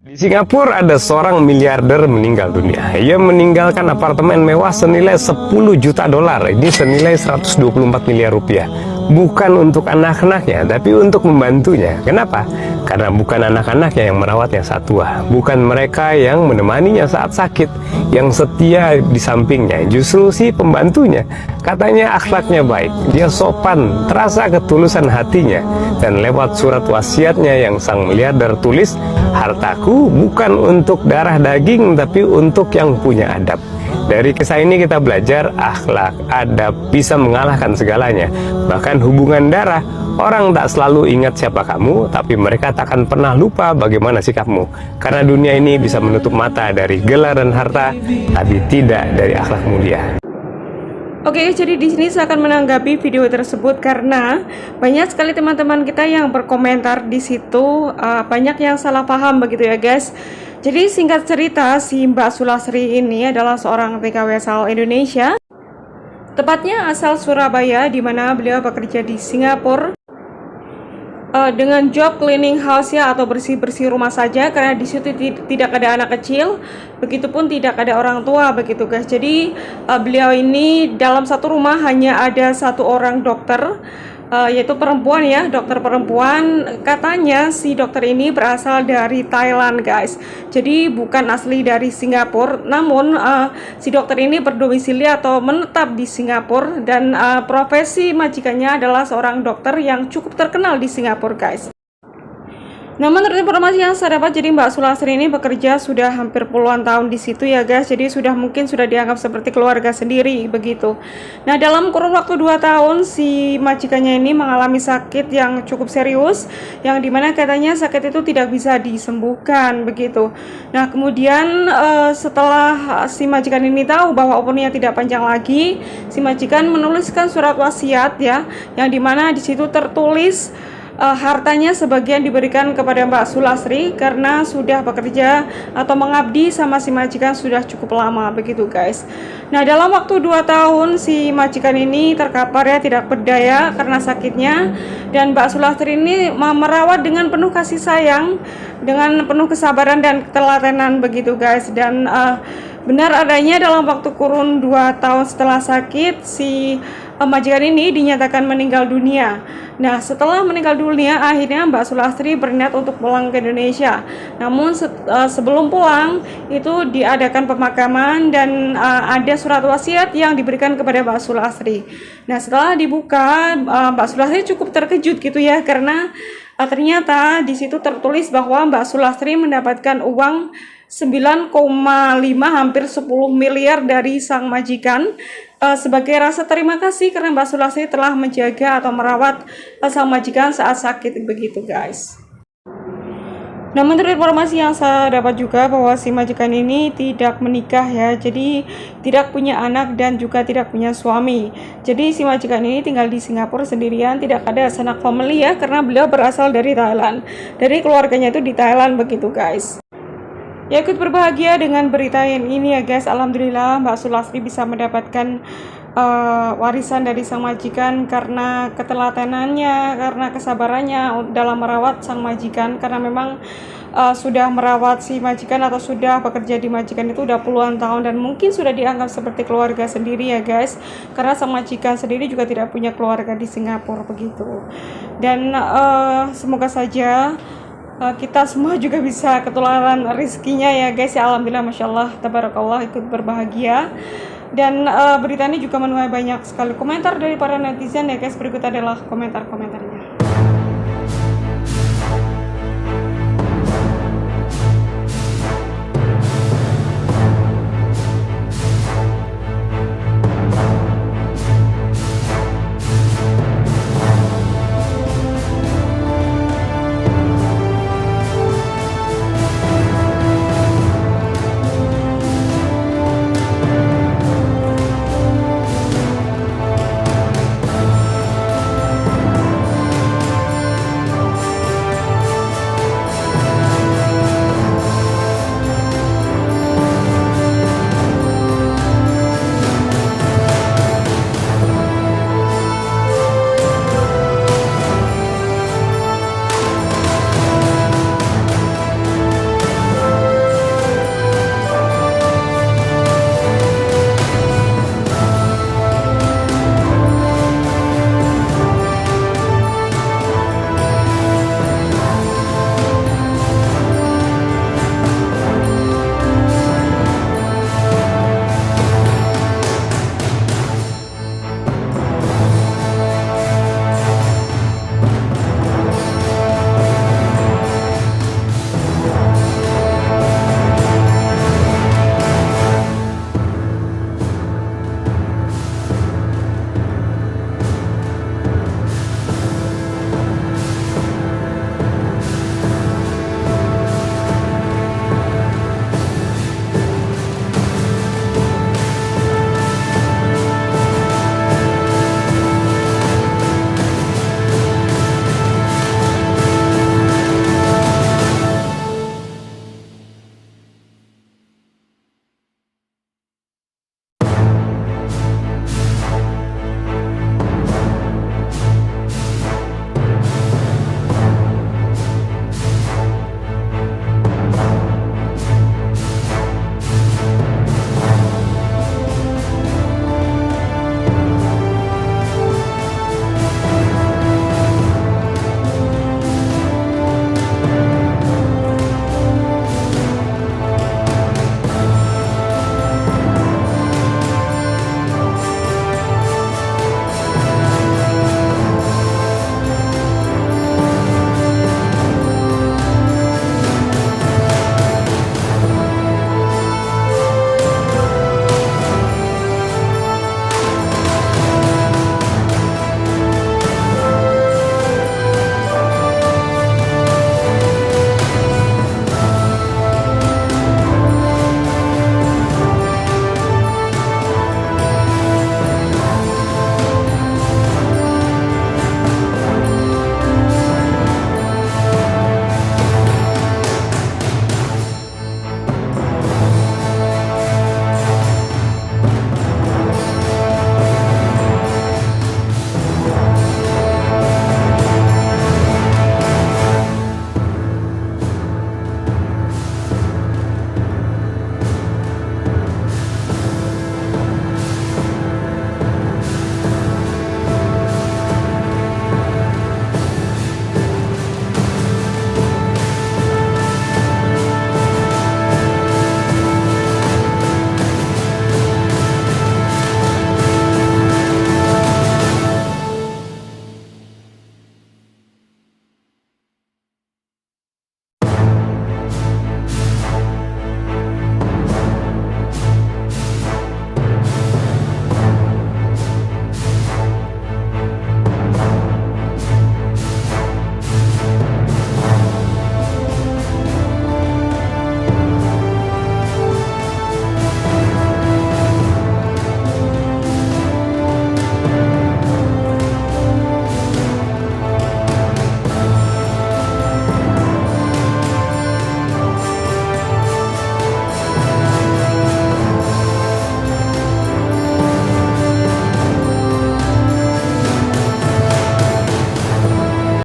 Di Singapura ada seorang miliarder meninggal dunia. Ia meninggalkan apartemen mewah senilai 10 juta dolar. Ini senilai 124 miliar rupiah. Bukan untuk anak-anaknya, tapi untuk membantunya. Kenapa? Karena bukan anak-anaknya yang merawatnya saat tua. Bukan mereka yang menemaninya saat sakit, yang setia di sampingnya. Justru si pembantunya. Katanya akhlaknya baik, dia sopan, terasa ketulusan hatinya. Dan lewat surat wasiatnya yang sang miliarder tulis, hartaku bukan untuk darah daging, tapi untuk yang punya adab. Dari kisah ini kita belajar akhlak, adab bisa mengalahkan segalanya. Bahkan hubungan darah, orang tak selalu ingat siapa kamu, tapi mereka tak akan pernah lupa bagaimana sikapmu. Karena dunia ini bisa menutup mata dari gelar dan harta, tapi tidak dari akhlak mulia. Oke, jadi di sini saya akan menanggapi video tersebut karena banyak sekali teman-teman kita yang berkomentar di situ, banyak yang salah paham begitu ya guys. Jadi singkat cerita, si Mbak Sulastri ini adalah seorang TKW asal Indonesia, tepatnya asal Surabaya, di mana beliau bekerja di Singapura dengan job cleaning house ya, atau bersih-bersih rumah saja, karena di situ tidak ada anak kecil, begitupun tidak ada orang tua begitu guys. Jadi beliau ini dalam satu rumah hanya ada satu orang dokter, yaitu perempuan ya, dokter perempuan. Katanya si dokter ini berasal dari Thailand guys, jadi bukan asli dari Singapura. Namun si dokter ini berdomisili atau menetap di Singapura, dan profesi majikannya adalah seorang dokter yang cukup terkenal di Singapura guys. Nah, menurut informasi yang saya dapat, jadi Mbak Sulastri ini bekerja sudah hampir puluhan tahun di situ ya guys. Jadi mungkin sudah dianggap seperti keluarga sendiri begitu. Nah, dalam kurun waktu 2 tahun si majikannya ini mengalami sakit yang cukup serius, yang dimana katanya sakit itu tidak bisa disembuhkan begitu. Nah, kemudian setelah si majikan ini tahu bahwa umurnya tidak panjang lagi, si majikan menuliskan surat wasiat ya, yang dimana di situ tertulis hartanya sebagian diberikan kepada Mbak Sulastri karena sudah bekerja atau mengabdi sama si majikan sudah cukup lama begitu guys. Nah, dalam waktu 2 tahun si majikan ini terkapar ya, tidak berdaya karena sakitnya, dan Mbak Sulastri ini merawat dengan penuh kasih sayang, dengan penuh kesabaran dan ketelatenan begitu guys. Dan benar adanya dalam waktu kurun 2 tahun setelah sakit, si majikan ini dinyatakan meninggal dunia. Nah, setelah meninggal dunia, akhirnya Mbak Sulastri berniat untuk pulang ke Indonesia. Namun sebelum pulang itu diadakan pemakaman, dan ada surat wasiat yang diberikan kepada Mbak Sulastri. Nah, setelah dibuka, Mbak Sulastri cukup terkejut gitu ya, karena ternyata di situ tertulis bahwa Mbak Sulastri mendapatkan uang 9,5 hampir 10 miliar dari sang majikan sebagai rasa terima kasih karena Mbak Sulastri telah menjaga atau merawat sang majikan saat sakit begitu guys. Nah, menurut informasi yang saya dapat juga bahwa si majikan ini tidak menikah ya, jadi tidak punya anak dan juga tidak punya suami. Jadi si majikan ini tinggal di Singapura sendirian, tidak ada sanak family ya, karena beliau berasal dari Thailand, dari keluarganya itu di Thailand begitu guys. Ya, ikut berbahagia dengan berita yang ini ya guys. Alhamdulillah Mbak Sulastri bisa mendapatkan warisan dari sang majikan karena ketelatenannya, karena kesabarannya dalam merawat sang majikan. Karena memang sudah merawat si majikan atau sudah bekerja di majikan itu udah puluhan tahun, dan mungkin sudah dianggap seperti keluarga sendiri ya guys. Karena sang majikan sendiri juga tidak punya keluarga di Singapura begitu. Dan semoga saja kita semua juga bisa ketularan rezekinya ya guys ya. Alhamdulillah, Masya Allah, tabarakallah, ikut berbahagia. Dan berita ini juga menuai banyak sekali komentar dari para netizen ya guys. Berikut adalah komentar-komentar.